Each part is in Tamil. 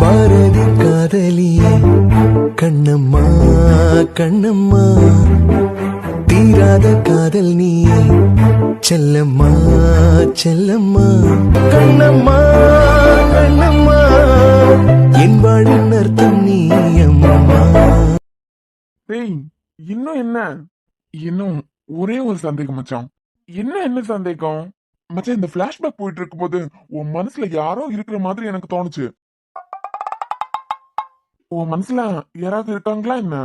பாரதி காதலியே கண்ணம்மா கண்ணம்மா, தீராத காதல் நீயே செல்லம்மா செல்லம்மா, கண்ணம்மா கண்ணம்மா, என் வாழின் அர்த்தம் நீ அம்மா. டேய், இன்னும் என்ன? இன்னும் ஒரே ஒரு சந்தேகம் மச்சான். என்ன சந்தேகம் மச்சான்? இந்த பிளாஷ்பேக் போயிட்டு இருக்கும்போது உன் மனசுல யாரோ இருக்கிற மாதிரி எனக்கு தோணுச்சு. உன் மனசுல யாராவது இருக்காங்களா என்ன?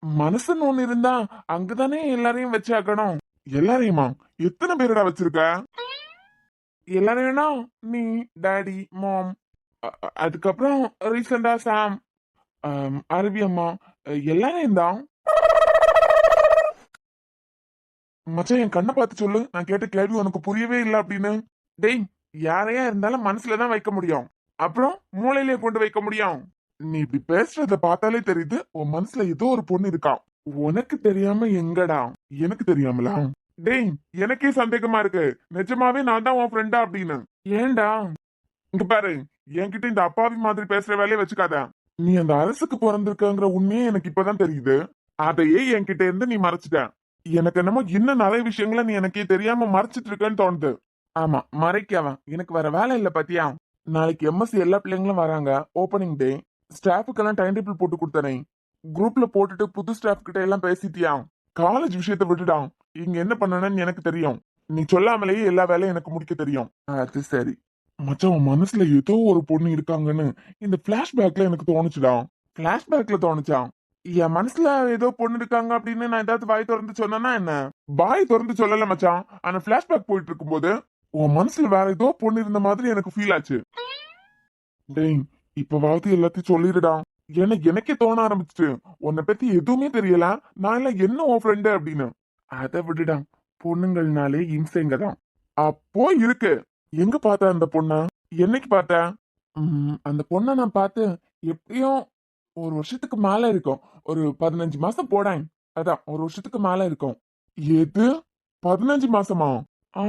மனசுன்னு ஒண்ணு இருந்தா அங்கதானே எல்லாரையும் வச்சாக்கணும். எல்லாரையுமா? எத்தனை பேரடா வச்சிருக்க? எல்லாரையும்னா நீ, டாடி, மாம், அதுக்கப்புறம் ரீசெண்டா சாம், அரபி அம்மா, எல்லாரையும் தான். மச்சான், என் கண்ணை பார்த்து சொல்லு. நான் கேட்ட கேள்வி உனக்கு புரியவே இல்லை அப்படின்னு. டேய், யாரையா இருந்தாலும் மனசுலதான் வைக்க முடியும், அப்புறம் மூளையிலே கொண்டு வைக்க முடியும். நீ இப்படி பேசுறத பார்த்தாலே தெரியுது உன் மனசுல ஏதோ ஒரு பொண்ணு இருக்கான். உனக்கு தெரியாம எங்கடா? எனக்கு தெரியாமலா? டேய், எனக்கே சந்தேகமா இருக்கு. நிஜமாவே நான் தான் உன் ஃப்ரெண்டா அப்படின்னு. ஏன்டா? இங்க பாரு, என்கிட்ட இந்த அப்பாவி மாதிரி பேசுற வேலையை வச்சுக்காத. நீ அந்த அரசுக்கு பிறந்திருக்கங்கிற உண்மையே எனக்கு இப்பதான் தெரியுது. அதையே என்கிட்ட இருந்து நீ மறைச்சிட்ட. எனக்கு என்னமோ இன்னும் நிறைய விஷயங்கள நீ எனக்கே தெரியாம மறைச்சிட்டு இருக்கேன்னு தோணுது. ஆமா, மறைக்கவன் எனக்கு வேற வேலை இல்ல பாத்தியா? நாளைக்கு எம்எஸ்சி எல்லா பிள்ளைங்களும் வராங்க. Opening day. ஸ்டாஃபுக்கெல்லாம் டைம் டேபிள் போட்டு கொடுத்தனேன். குரூப்ல போட்டுட்டு புது ஸ்டாஃப் கிட்ட எல்லாம் பேசிட்டியா? காலேஜ் விஷயத்த விட்டுடான். இங்க என்ன பண்ணணும்னு எனக்கு தெரியும். நீ சொல்லாமலேயே எல்லா வேலையும் எனக்கு முடிக்க தெரியும். அது சரி மச்சான், உன் மனசுல ஏதோ ஒரு பொண்ணு இருக்காங்கன்னு இந்த பிளாஷ்பேக்ல எனக்கு தோணுச்சுடா. பிளாஷ்பேக்ல தோணுச்சா? என் மனசுல ஏதோ பொண்ணு இருக்காங்க அப்படின்னு நான் ஏதாவது வாய் திறந்து சொன்னா என்ன? வாய் திறந்து சொல்லல மச்சான். ஆனா பிளாஷ்பேக் போயிட்டு இருக்கும்போது உன் மனசுல வேற ஏதோ பொண்ணு இருந்த மாதிரி எனக்கு ஃபீல் ஆச்சு. டேய், இப்பவாவது எல்லாத்தையும் சொல்லிடுடா. எனக்கே தோண ஆரம்பிச்சுட்டு உன்னை பத்தி எதுவுமே தெரியல. நான் எல்லாம் என்ன உன் ஃப்ரெண்டு அப்படின்னு. அதை விடுடா, பொண்ணுங்கள்னாலே இம்சைங்கதான். அப்போ இருக்கு. எங்க பார்த்த அந்த பொண்ண? என்னைக்கு பார்த்த? அந்த பொண்ணை நான் பார்த்து எப்படியும் ஒரு வருஷத்துக்கு மேல இருக்கும். ஒரு 15 மாசம் போடாங்க. அதான் ஒரு வருஷத்துக்கு மேல இருக்கும். எது? 15 மாசமா? ஆ.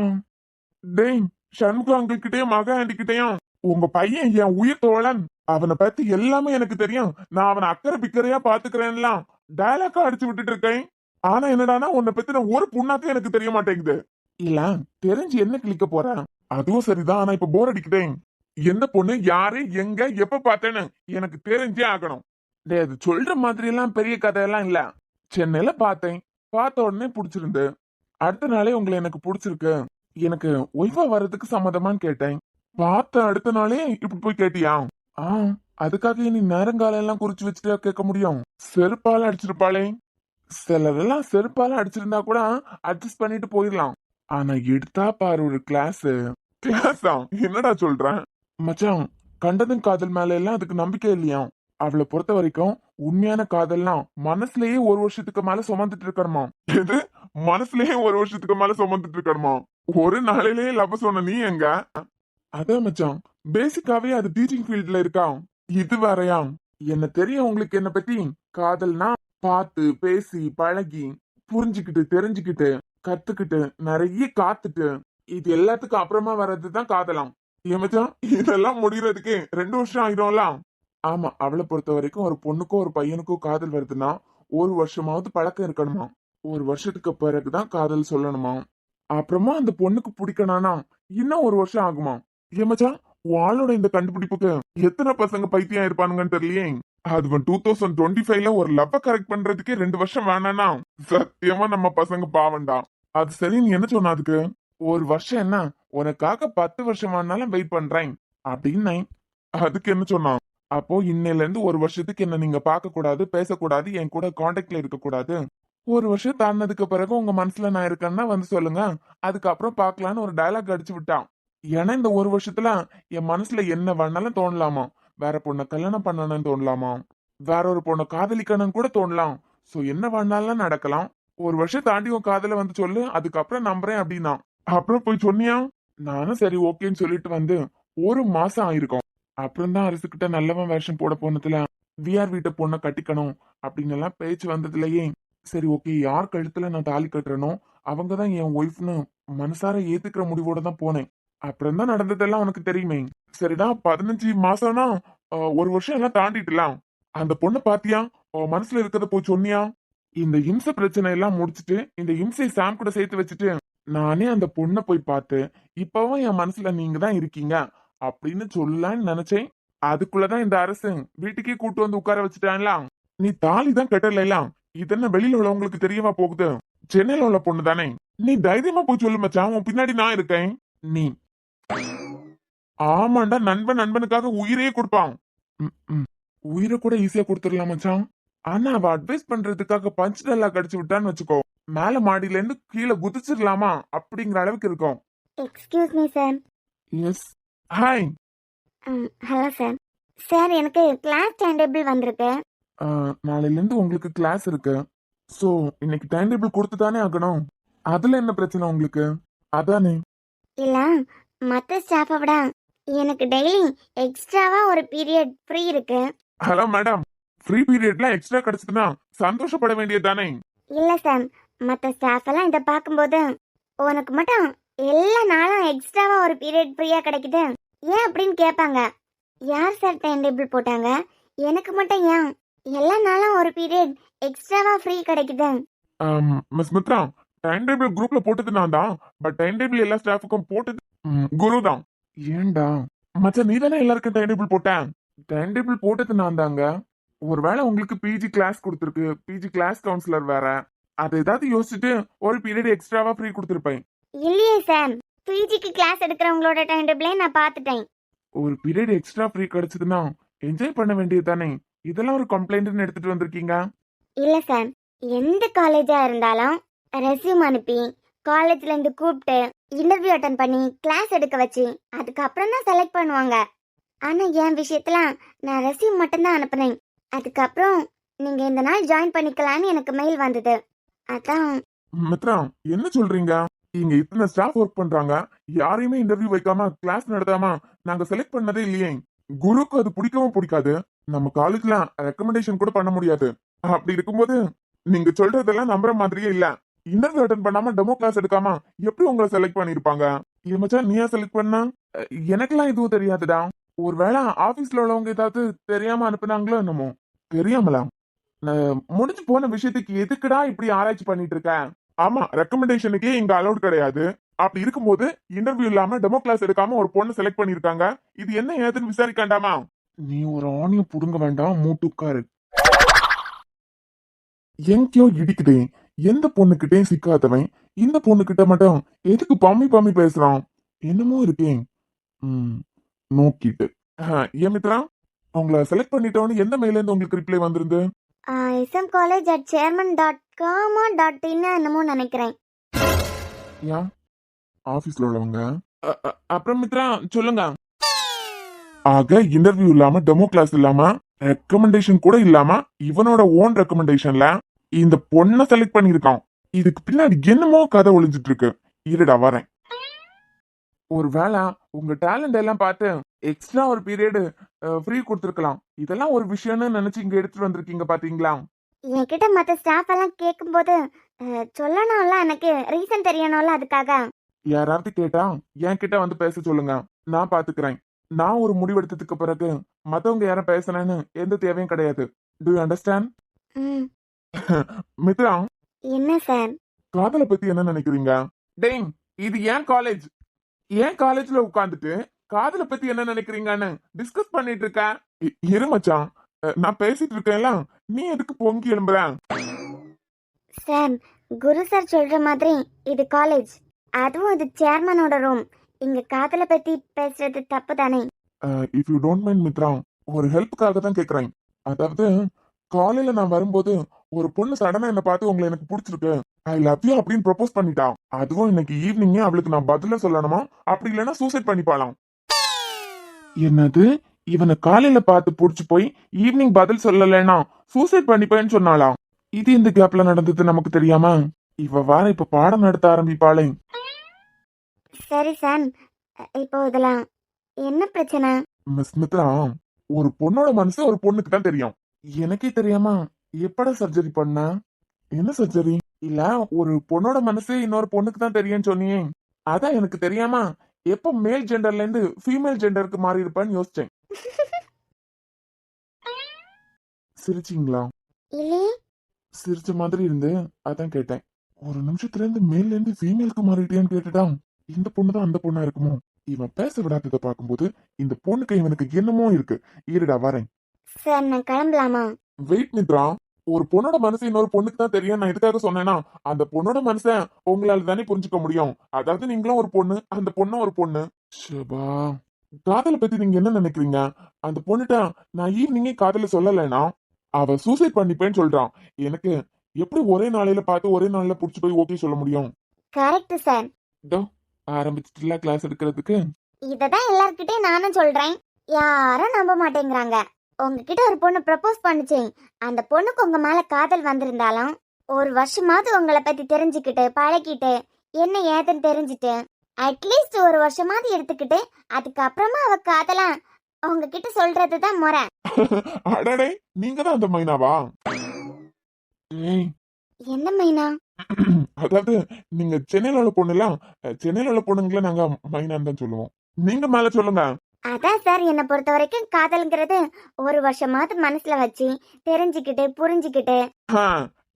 டேய், சண்முக அங்கிள் கிட்டயும் மகா ஆண்டி கிட்டயும் உங்க பையன் என் உயிர் தோழன். அவனை பத்தி எல்லாமே எனக்கு தெரியும். நான் அவனை அக்கறை பிக்கறையா பாத்துக்கிறேன்லாம் டயலாக்கா அடிச்சு விட்டுட்டு இருக்கேன். ஆனா என்னடானா உன்னை பத்தி நான் ஒரு புண்ணாத்தையும் எனக்கு தெரிய மாட்டேங்குது. இல்ல, தெரிஞ்சு என்ன கிளிக்க போறேன்? அதுவும் சரிதான். ஆனா இப்ப போர் அடிக்கிட்டேன். எந்த பொண்ணு, யாரு, எங்க, எப்ப பார்த்தேன்னு எனக்கு தெரிஞ்சே ஆகணும். டேய், அது சொல்ற மாதிரி எல்லாம் பெரிய கதையெல்லாம் இல்ல. சென்னையில பார்த்தேன். பார்த்த உடனே பிடிச்சிருந்து. அடுத்த நாளே உங்களை எனக்கு பிடிச்சிருக்கு, எனக்கு ஒய்ஃபா வர்றதுக்கு சம்மதமான்னு கேட்டேன். பார்த்த அடுத்த நாளே இப்படி போய் கேட்டியா? ஆ. அதுக்காக நீ நேரங்காலம் எல்லாம் குறிச்சு வச்சுட்டு கேட்க முடியும்? செருப்பால அடிச்சிருப்பாளே. சிலரெல்லாம் செருப்பால அடிச்சிருந்தா கூட அட்ஜஸ்ட் பண்ணிட்டு போயிடலாம். ஆனா எடுத்தா பாரு ஒரு கிளாஸ். கிளாஸா? என்னடா சொல்றேன் மச்சான்? கண்டதும் காதல் மேல எல்லாம் அதுக்கு நம்பிக்கை இல்லையா? அவளை பொறுத்த வரைக்கும் உண்மையான காதல்லாம் மனசுலயே ஒரு வருஷத்துக்கு மேல சுமந்துட்டு இருக்கணுமா? எது? மனசுலயே ஒரு வருஷத்துக்கு மேல சுமந்துட்டு இருக்கணுமா? ஒரு நாளிலேயே லவ் சொன்ன நீ எங்க? அதான் மச்சான், பேசிக்காவே அது டீச்சிங் ஃபீல்ட்ல இருக்கா. இது வேறயா? என்ன தெரியும் உங்களுக்கு என்ன பத்தி. காதல்னா பார்த்து பேசி பழகி புரிஞ்சுக்கிட்டு தெரிஞ்சுக்கிட்டு கத்துக்கிட்டு நிறைய காத்துட்டு இது எல்லாத்துக்கும் அப்புறமா வர்றதுதான் காதலாம். ஏன் மச்சான், இதெல்லாம் முடியறதுக்கு 2 வருஷம் ஆயிடும்ல? ஆமா, அவளை பொறுத்த வரைக்கும் ஒரு பொண்ணுக்கோ ஒரு பையனுக்கோ காதல் வருதுன்னா 1 வருஷமாவது பழக்கம் இருக்கணுமா. 1 வருஷத்துக்கு பிறகுதான் காதல் சொல்லணுமா. அப்புறமா அந்த பொண்ணுக்கு பிடிக்கணும்னா இன்னும் 1 வருஷம் ஆகுமா. ஏமாச்சா, வாளோட இந்த கண்டுபிடிப்புக்கு எத்தனை பசங்க பைத்தியம் இருப்பானுங்கன்னு தெரியலையே. அது 2025ல ஒரு லவ்வ கரெக்ட் பண்றதுக்கே 2 வருஷம் வேணானா சத்தியமா நம்ம பசங்க பாவண்டா. அது சரி, நீ என்ன சொன்ன அதுக்கு? 1 வருஷம் என்ன, உனக்காக 10 வருஷம் வேணாலும் வெயிட் பண்றேன் அப்படின்னு. அதுக்கு என்ன சொன்னான்? அப்போ இன்னையில இருந்து 1 வருஷத்துக்கு என்ன நீங்க பார்க்க கூடாது, பேசக்கூடாது, என் கூட கான்டாக்ட்ல இருக்க கூடாது. 1 வருஷம் தாண்டினதுக்கு பிறகு உங்க மனசுல நான் இருக்கேன்னா வந்து சொல்லுங்க, அதுக்கப்புறம் பாக்கலான்னு ஒரு டயலாக் அடிச்சு விட்டான். ஏன்னா இந்த 1 வருஷத்துல என் மனசுல என்ன வேணாலும் தோணலாமா. வேற பொண்ண கல்யாணம் பண்ணணும்னு தோணலாமா, வேற ஒரு பொண்ண காதலிக்கணும்னு கூட தோணலாம். சோ என்ன வேணாலும் நடக்கலாம். 1 வருஷம் தாண்டி உன் காதல வந்து சொல்லு, அதுக்கப்புறம் நம்புறேன் அப்படின்னா. அப்புறம் போய் சொன்னியா? நானும் சரி ஓகேன்னு சொல்லிட்டு வந்து 1 மாசம் ஆயிருக்கும். அப்புறம் தான் அரசுகிட்ட நல்லவன் வேஷம் போட போனதுல விஆர் வீட்டை பொண்ணை கட்டிக்கணும் அப்படின்னு எல்லாம் பேச்சு வந்ததுலயே சரி ஓகே, யார் கழுத்துல நான் தாலி கட்டுறனோ அவங்கதான் என் ஒய்ஃப்னு மனசார ஏத்துக்கிற முடிவோட தான் போனேன். அப்புறம் தான் நடந்ததெல்லாம் உனக்கு தெரியுமே. சரிடா, 15 மாசம்னா ஒரு வருஷம் எல்லாம் தாண்டிட்டுலாம் அந்த பொண்ணை பாத்தியா? அவன் மனசுல இருக்கிறத போய் சொன்னியா? இந்த இம்சை பிரச்சனை எல்லாம் முடிச்சிட்டு இந்த இம்சை சாம் கூட சேர்த்து வச்சுட்டு நானே அந்த பொண்ணை போய் பார்த்து இப்பவும் என் மனசுல நீங்க தான் இருக்கீங்க அப்படின்னு சொல்லலாம்னு நினைச்சேன். அதுக்குள்ளதான் இந்த அரசு வீட்டுக்கே கூட்டு வந்து உட்கார வச்சுட்டான்லாம். நீ தாலி தான் கட்டலாம். இதென்ன வெளியில உள்ளவங்களுக்கு தெரியவா போகுது? சென்னையில உள்ள பொண்ணு தானே. நீ தைரியமா போய் சொல்லு மச்சான், உன் பின்னாடி நான் இருக்கேன். நீ ஆமாண்டா, நண்பன் நண்பனுக்காக உயிரையே கொடுப்பான். ம், ம். உயிரை கூட ஈஸியா கொடுத்துடலாம் மச்சான். ஆனா அவ அட்வைஸ் பண்றதுக்காக பஞ்ச் டல்லா கடிச்சு விட்டான்னு வச்சுக்கோ, மேல மாடியில இருந்து கீழே குதிச்சிடலாமா அப்படிங்கிற அளவுக்கு இருக்கும். Excuse me sir. Yes. Hi. Hello sir. Sir எனக்கு கிளாஸ் டைம் டேபிள் வந்திருக்கு. நாளையில இருந்து உங்களுக்கு கிளாஸ் இருக்கு. சோ இன்னைக்கு டைம் டேபிள் கொடுத்து தானே ஆகணும். அதுல என்ன பிரச்சனை உங்களுக்கு? அதானே. இல்ல, மற்ற ஸ்டாஃபை விட எனக்கு டெய்லி எக்ஸ்ட்ராவா ஒரு பீரியட் ஃப்ரீ இருக்கு. ஹலோ மேடம், ஃப்ரீ பீரியட்லாம் எக்ஸ்ட்ரா கிடைச்சதுன்னா சந்தோஷப்பட வேண்டியது தானே. இல்ல சார், மற்ற ஸ்டாஃப் எல்லாம் இதை பார்க்கும்போது உனக்கு மட்டும் எல்லா நாளும் எக்ஸ்ட்ராவா ஒரு பீரியட் ஃப்ரீயா கிடைக்குது ஏன் அப்படின்னு கேட்பாங்க. யார் சார் டைம் டேபிள் போட்டாங்க? எனக்கு மட்டும் ஏன் எல்லா நாளும் ஒரு பீரியட் எக்ஸ்ட்ராவா ஃப்ரீ கிடைக்குது? மிஸ் மித்ரா, டைம் டேபிள் குரூப்ல போட்டது நான் தான். பட் டைம் டேபிள் எல்லா ஸ்டாஃபுக்கும் போட்டது குரு தான். ஏன்டா மச்சான், நீ தானே எல்லாருக்கும் டைம் டேபிள் போட்டேன். டைம் டேபிள் போட்டது நான் தாங்க. ஒருவேளை உங்களுக்கு பிஜி கிளாஸ் கொடுத்துருக்கு, பிஜி கிளாஸ் கவுன்சிலர் வேற, அதை ஏதாவது யோசிச்சுட்டு ஒரு பீரியட் எக்ஸ்ட்ராவா ஃப்ரீ கொடுத்துருப்பேன். இல்லையே சார், பிஜிக்கு கிளாஸ் எடுக்கிறவங்களோட டைம் டேபிளே நான் பார்த்துட்டேன். ஒரு பீரியட் எக்ஸ்ட்ரா ஃப்ரீ கிடைச்சதுன்னா என்ஜாய் பண்ண வேண்டியது தானே. இதெல்லாம் ஒரு கம்ப்ளைண்ட்னு எடுத்துட்டு வந்திருக்கீங்க. இல்ல சார், எந்த காலேஜா இருந்தாலும் ரெஸ்யூம் அனுப்பி காலேஜ்ல இருந்து கூப்பிட்டு இன்டர்வியூ அட்டன் பண்ணி கிளாஸ் எடுக்க வச்சு அதுக்கப்புறம் தான் செலக்ட் பண்ணுவாங்க. ஆனா என் விஷயத்துல நான் ரெஸ்யூம் மட்டும்தான் அனுப்புனேன். அதுக்கப்புறம் நீங்க இந்த நாள் ஜாயின் பண்ணிக்கலாம்னு எனக்கு மெயில் வந்தது. அதான். மித்ரா, என்ன சொல்றீங்க? இங்க இத்தனை ஸ்டாஃப் ஒர்க் பண்றாங்க, யாரையுமே இன்டர்வியூ வைக்காம கிளாஸ் நடத்தாம நாங்க செலக்ட் பண்ணதே இல்லையே. குருக்கு அது பிடிக்கவும் பிடிக்காது. நம்ம காலேஜ்ல ரெக்கமெண்டேஷன் கூட பண்ண முடியாது. அப்படி இருக்கும்போது நீங்க சொல்றதெல்லாம் நம்புற மாதிரியே இல்ல. இன்டர்வியூ அட்டன் பண்ணாம டெமோ கிளாஸ் எடுக்காம எப்படி உங்களை செலக்ட் பண்ணிருப்பாங்க? இது மச்சான், நீயா செலக்ட் பண்ண? எனக்கெல்லாம் எதுவும் தெரியாதுடா. ஒருவேளை ஆபீஸ்ல உள்ளவங்க ஏதாவது தெரியாம அனுப்புனாங்களோ என்னமோ. தெரியாமலா? முடிஞ்சு போன விஷயத்துக்கு எதுக்குடா இப்படி ஆராய்ச்சி பண்ணிட்டு இருக்க? ஆமா, ரெக்கமெண்டேஷனுக்கே இங்க அலௌட் கிடையாது. அப்படி இருக்கும்போது இன்டர்வியூ இல்லாம டெமோ கிளாஸ் எடுக்காம ஒரு பொண்ணு செலக்ட் பண்ணிருக்காங்க. இது என்ன ஏதுன்னு விசாரிக்காண்டாமா? நீ ஒரு ஆணியம் புடுங்க வேண்டாம், மூட்டுக்காரு. எங்கேயோ இடிக்குதே. எந்த பொண்ணுகிட்டயும் சிக்காதவன் இந்த பொண்ணுகிட்ட மட்டும் எதுக்கு பம்மி பம்மி பேசுறான்? என்னமோ இருக்கேன். நோக்கிட்டு. ஏன் மித்ரா, உங்களை செலக்ட் பண்ணிட்டோன்னு எந்த மெயில இருந்து உங்களுக்கு ரிப்ளை வந்திருந்து? smcollege@chairman.com.in என்னமோ நினைக்கிறேன். யா, ஆபீஸ்ல உள்ளவங்க. அப்புறம் மித்ரா சொல்லுங்க. ஆக இன்டர்வியூ இல்லாம டெமோ கிளாஸ் இல்லாம ரெக்கமெண்டேஷன் கூட இல்லாம இவனோட ஓன் ரெக்கமெண்டேஷன்ல இந்த பொண்ணை செலக்ட் பண்ணிருக்கான். இதுக்கு பின்னாடி என்னமோ கதை ஒளிஞ்சிட்டு இருக்கு. இருடா வரேன். ஒருவேளை உங்க டேலண்ட் எல்லாம் பார்த்து எக்ஸ்ட்ரா ஒரு பீரியட் ஃப்ரீ கொடுத்துருக்கலாம். இதெல்லாம் ஒரு விஷயம்னு நினைச்சு இங்க எடுத்துட்டு வந்திருக்கீங்க பாத்தீங்களா? என்கிட்ட மற்ற ஸ்டாஃப் எல்லாம் கேட்கும்போது சொல்லணும்ல, எனக்கு ரீசன் தெரியணும்ல, அதுக்காக. யாராவது கேட்டா என் கிட்ட வந்து பேச சொல்லுங்க, நான் பாத்துக்கிறேன். நான் ஒரு முடிவெடுத்ததுக்கு பிறகு மத்தவங்க யாரும் பேசணும்னு எந்த தேவையும் கிடையாது. To you understand? மித்ரா, என்ன சார்? காதலை பத்தி என்ன நினைக்கிறீங்க? டேய், இது ஏன் காலேஜ்? ஏன் காலேஜ்ல உட்காந்துட்டு காதலை பத்தி என்ன நினைக்கிறீங்கன்னு டிஸ்கஸ் பண்ணிட்டு இருக்க. இரு மச்சான், நான் பேசிட்டு இருக்கேன்ல, நீ எதுக்கு பொங்கி எழும்புற? சார், குரு சார் சொல்ற மாதிரி இது காலேஜ், அதுவும் இது சேர்மனோட ரூம். இங்க காதலை பத்தி பேசுறது தப்பு தானே? If you don't mind Mithra, ஒரு ஹெல்ப்புக்காக தான் கேக்குறேன். அதாவது காலையில நான் வரும்போது ஒரு பொண்ணு சடனா என்ன பார்த்து உங்களை எனக்கு பிடிச்சிருக்கு, ஐ லவ் யூ அப்படின்னு ப்ரொபோஸ் பண்ணிட்டா. அதுவும் இன்னைக்கு ஈவினிங்கே அவளுக்கு நான் பதில சொல்லணுமா, அப்படி இல்லைன்னா சூசைட் பண்ணிப்பாலாம். என்னது? இவனை காலையில பார்த்து புடிச்சு போய் ஈவினிங் பதில் சொல்லலைன்னா சூசைட் பண்ணிப்பேன்னு சொன்னாலாம். இது இந்த கேப்ல நடந்தது நமக்கு தெரியாம இவ வார இப்ப பாடம் நடத்த ஆரம்பிப்பாளே. சரி சார், இப்போ இதெல்லாம் என்ன பிரச்சனை? மிஸ் மித்ரா, ஒரு பொண்ணோட மனசு ஒரு பொண்ணுக்கு தான் தெரியும். எனக்கே தெரியாம எப்படா சர்ஜரி பண்ண? என்ன சர்ஜரி? இல்ல, ஒரு பொண்ணோட மனசு இன்னொரு பொண்ணுக்கு தான் தெரியும்னு சொன்னியே, அதான் எனக்கு தெரியாம எப்ப மேல் ஜெண்டர்ல இருந்து ஃபீமேல் ஜெண்டருக்கு மாறி இருப்பான்னு யோசிச்சேன். சிரிச்சிங்களா? இல்லையே. சிரிச்ச மாதிரி இருந்து அதான் கேட்டேன். ஒரு நிமிஷத்துல இருந்து மேல்ல இருந்து ஃபீமேலுக்கு மாறிட்டியான்னு கேட்டுட்டா இந்த பொண்ணு தான் அந்த பொண்ணா இருக்குமோ? இவன் பேச விடாததை பார்க்கும்போது இந்த பொண்ணுக்கு இவனுக்கு என்னமோ இருக்கு. இருடா வரேன். சார் நான் கிளம்பலாமா? வெயிட் மித்ரா. ஒரு பொண்ணோட மனசு இன்னொரு பொண்ணுக்கு தான் தெரியும். நான் இதுக்காக சொன்னேன்னா அந்த பொண்ணோட மனசை உங்களால தானே புரிஞ்சுக்க முடியும். அதாவது நீங்களும் ஒரு பொண்ணு, அந்த பொண்ணும் ஒரு பொண்ணு. ஷபா. காதலை பத்தி நீங்க என்ன நினைக்கிறீங்க? அந்த பொண்ணுட்ட நான் ஈவினிங்கே காதல சொல்லலைன்னா அவ சூசைட் பண்ணிப்பேன்னு சொல்றான். எனக்கு எப்படி ஒரே நாளையில பார்த்து ஒரே நாள்ல புடிச்சு போய் ஓகே சொல்ல முடியும்? Correct sir. இதோ ஆரம்பிச்சிட்டுல கிளாஸ் எடுக்கிறதுக்கு. இததான் எல்லார்கிட்டயும் நானும் சொல்றேன், யாரும் நம்ப மாட்டேங்கிறாங்க. உங்ககிட்ட ஒரு பொண்ணு ப்ரப்போஸ் பண்ணுச்சு, அந்த பொண்ணுக்கு உங்க மேல காதல் வந்திருந்தாலும் ஒரு வருஷமாவது உங்களை பத்தி தெரிஞ்சுக்கிட்டு பழகிட்டு என்ன ஏதுன்னு தெரிஞ்சுட்டு அட்லீஸ்ட் ஒரு வருஷமாவது எடுத்துக்கிட்டு அதுக்கப்புறமா அவ காதல உங்ககிட்ட சொல்றதுதான் முறை. அடடே நீங்க தான் அந்த மைனாவா? ஏய், என்ன மைனா? அதாவது நீங்க சென்னையில உள்ள பொண்ணுல, சென்னையில உள்ள பொண்ணுங்களை நாங்க மைனான்னு தான் சொல்லுவோம். நீங்க மேல சொல்லுங்க. அதான் சார், என்னை பொறுத்த வரைக்கும் காதல்ங்கிறது ஒரு வருஷமாவது மனசுல வச்சு தெரிஞ்சுக்கிட்டு புரிஞ்சுக்கிட்டு ஆ,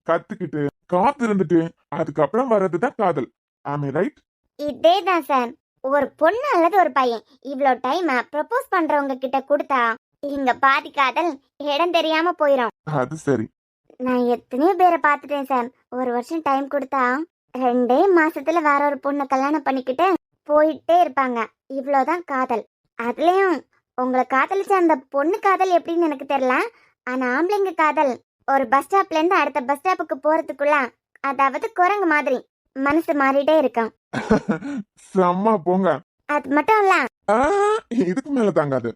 கத்துக்கிட்டு காத்து இருந்துட்டு அதுக்கப்புறம் வர்றதுதான் காதல். ஆமே ரைட்? இதே தான் சார். ஒரு பொண்ணு அல்லது ஒரு பையன் இவ்வளோ டைம் ப்ரப்போஸ் பண்றவங்க கிட்ட கொடுத்தா இங்க பாதி காதல் இடம் தெரியாம போயிடும். அது சரி. நான் எத்தனையோ பேரை பார்த்துட்டேன் சார். ஒரு வருஷம் டைம் கொடுத்தா 2 மாசத்துல வேற ஒரு பொண்ணை கல்யாணம் பண்ணிக்கிட்டு போயிட்டே இருப்பாங்க. இவ்வளோதான் காதல். அதுலயும் உங்களை காதலிச்ச அந்த பொண்ணு காதல் எப்படின்னு எனக்கு தெரியல. ஆனா ஆம்பளைங்க காதல் ஒரு பஸ் ஸ்டாப்ல இருந்து அடுத்த பஸ் ஸ்டாப்புக்கு போறதுக்குள்ள அதாவது குரங்கு மாதிரி மனசு மாறிட்டே இருக்கும். செம்ம போங்க. அது மட்டும் இல்ல. ஆ, இதுக்கு மேல தாங்காது.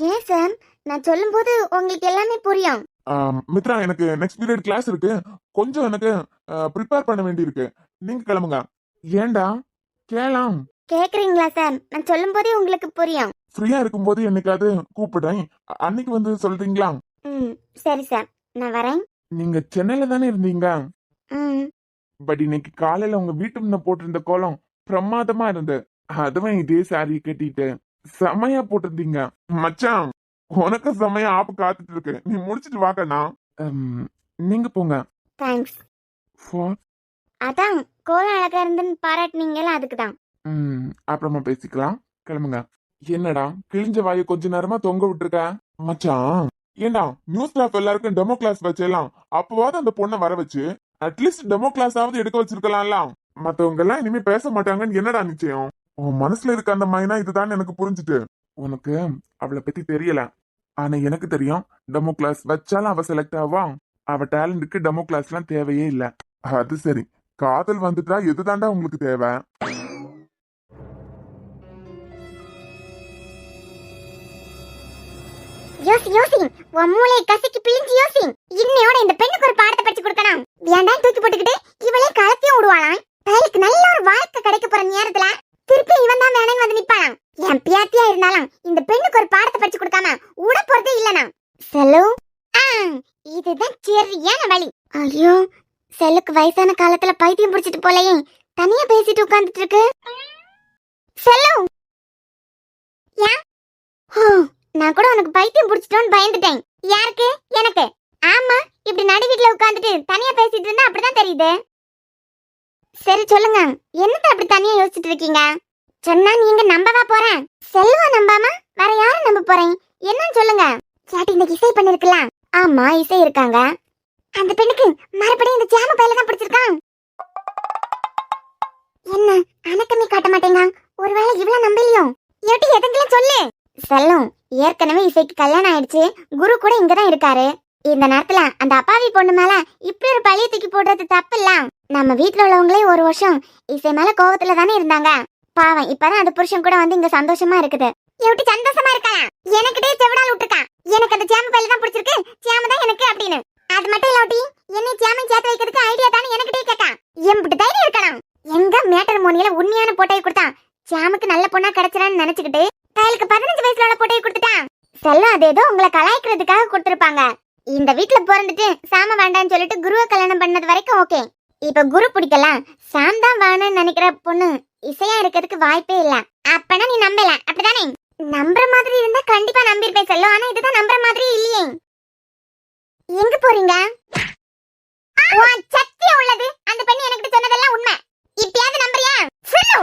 ஏன் சார், நான் சொல்லும்போது உங்களுக்கு எல்லாமே புரியும். மித்ரா எனக்கு நெக்ஸ்ட் பீரியட் கிளாஸ் இருக்கு. கொஞ்சம் எனக்கு ப்ரிப்பேர் பண்ண வேண்டி இருக்கு. நீங்க கிளம்புங்க. ஏண்டா கேளாம்? கேக்குறீங்களா சார்? நான் சொல்லும் போதே உங்களுக்கு புரியும். ஃப்ரீயா இருக்கும்போது என்னைக்காவது கூப்பிடுறேன். அன்னைக்கு வந்து சொல்றீங்களா? சரி சார், நான் வரேன். நீங்க சென்னையில தானே இருந்தீங்க? ம். பட் இன்னைக்கு காலையில உங்க வீட்டு முன்ன போட்டிருந்த கோலம் பிரமாதமா இருந்து. அதுவும் இதே சாரி கட்டிட்டு செமையா போட்டிருந்தீங்க. மச்சான் உனக்கு செமையா ஆப்பு காத்துட்டு இருக்கு. நீ முடிச்சிட்டு வாக்கண்ணா. நீங்க போங்க. தேங்க்ஸ். For? அதான் கோலம் அழகா இருந்துன்னு பாராட்டுனீங்களா, அதுக்கு தான். அப்புறமா பேசிக்கலாம். கிளம்புங்க. என்னடா கிழிஞ்ச வாயை கொஞ்ச நேரமா தொங்க விட்டுருக்க? மச்சான் ஏண்டா நியூஸ் ஸ்டாஃப் எல்லாருக்கும் டெமோ கிளாஸ் வச்சேலாம். அப்பவாவது அந்த பொண்ணை வர வச்சு அட்லீஸ்ட் டெமோ கிளாஸ் ஆவது எடுக்க வச்சிருக்கலாம்ல. மத்தவங்க எல்லாம் இனிமே பேச மாட்டாங்கன்னு என்னடா நிச்சயம்? உன் மனசுல இருக்க அந்த மைனா இதுதான் எனக்கு புரிஞ்சுட்டு. உனக்கு அவளை பத்தி தெரியல, ஆனா எனக்கு தெரியும். டெமோ கிளாஸ் வச்சாலும் அவ செலக்ட் ஆவா. அவ டேலண்ட்டுக்கு டெமோ கிளாஸ் எல்லாம் தேவையே இல்ல. அது சரி, காதல் வந்துட்டா எதுதாண்டா உங்களுக்கு தேவை? யோசி யோசி, உன் மூளையை கசக்கி பிழிஞ்சு யோசி. இன்னையோட இந்த பெண்ணுக்கு ஒரு பாடத்தை படிச்சு கொடுக்கணும். ஏன்டா தூக்கி போட்டுக்கிட்டு இவளே கலத்தியும் விடுவாளாம். தைலுக்கு நல்ல ஒரு வாழ்க்கை கிடைக்க போற நேரத்துல திருப்பி இவன் தான் வேணும்னு வந்து நிப்பாளாம். என் பியாத்தியா இருந்தாலும் இந்த பெண்ணுக்கு ஒரு பாடத்தை படிச்சு கொடுக்காம விட போறதே இல்லனா. செல்லு, இதுதான் சரியான வழி. ஐயோ, செல்லுக்கு வயசான காலத்துல பைத்தியம் பிடிச்சிட்டு போலயே தனியா பேசிட்டு உட்கார்ந்துட்டு இருக்கு. செல்லு, ஏன்? நான் கூட உனக்கு பைத்தியம் பிடிச்சிட்டோன்னு பயந்துட்டேன். யாருக்கு? எனக்கு. ஆமா, இப்படி நடு வீட்டுல உட்கார்ந்துட்டு தனியா பேசிட்டு இருந்தா அப்படிதான் தெரியுது. சரி சொல்லுங்க, என்னத்த அப்படி தனியா யோசிச்சுட்டு இருக்கீங்க? சொன்னா நீங்க நம்பவா போறேன்? செல்வா நம்பாம வேற யாரும் நம்ப போறேன்? என்னன்னு சொல்லுங்க. சாட்டி இந்த இசை பண்ணிருக்கலாம். ஆமா, இசை இருக்காங்க. அந்த பெண்ணுக்கு மறுபடியும் இந்த ஜாம பையில தான் பிடிச்சிருக்கான். என்ன அனக்கமே காட்ட மாட்டேங்க? ஒருவேளை இவ்வளவு நம்பலையோ? எப்படி எதுங்களையும் சொல்லு. செல்லும், ஏற்கனவே இசைக்கு கல்யாணம் ஆயிடுச்சு. குரு கூட இங்கதான் இருக்காரு. இந்த நேரத்துல அந்த அப்பாவி பொண்ணு மேல இப்படி ஒரு பழிய தூக்கி போடுறது தப்பு இல்ல. நம்ம வீட்டுல உள்ளவங்களே ஒரு வருஷம் இசை மேல கோவத்துல தானே இருந்தாங்க. பாவம், இப்பதான் அந்த புருஷன் கூட வந்து இங்க சந்தோஷமா இருக்குது. எப்படி சந்தோஷமா இருக்கலாம்? எனக்கிட்டே செவிடால் விட்டுருக்கான். எனக்கு அந்த சேம பையில தான் பிடிச்சிருக்கு, சேம தான் எனக்கு அப்படின்னு. அது மட்டும் இல்லாட்டி என்னை சேமன் சேர்த்து வைக்கிறதுக்கு ஐடியா தானே எனக்கிட்டே கேட்கான். எம்பிட்டு தைரியம் இருக்கலாம்? எங்க மேட்டர் மோனியில உண்மையான போட்டையை கொடுத்தான். சேமுக்கு நல்ல பொண்ணா கிடைச்சிடான்னு நினைச்சுக்கிட்டு கையிலுக்கு 15 வயசுல உள்ள போட்டையை கொடுத்துட்டான். செல்லம் அது ஏதோ உங்களை கலாய்க்கிறதுக்காக கொடுத்துருப்பாங்க. இந்த வீட்டுல பிறந்துட்டு சாம வேண்டான்னு சொல்லிட்டு குருவை கல்யாணம் பண்ணது வரைக்கும் ஓகே. இப்ப குரு பிடிக்கல, சாம் தான் வேணும்னு நினைக்கிற பொண்ணு இசையா இருக்கிறதுக்கு வாய்ப்பே இல்ல. அப்பனா நீ நம்பல, அப்படிதானே? நம்புற மாதிரி இருந்தா கண்டிப்பா நம்பிருப்பேன் செல்லம். ஆனா இதுதான் நம்புற மாதிரி இல்லையே. எங்க போறீங்க? உன் சத்தியம் உள்ளது அந்த பெண் எனக்கு சொன்னதெல்லாம் உண்மை. இப்பயாவது நம்புறியா? சொல்லு.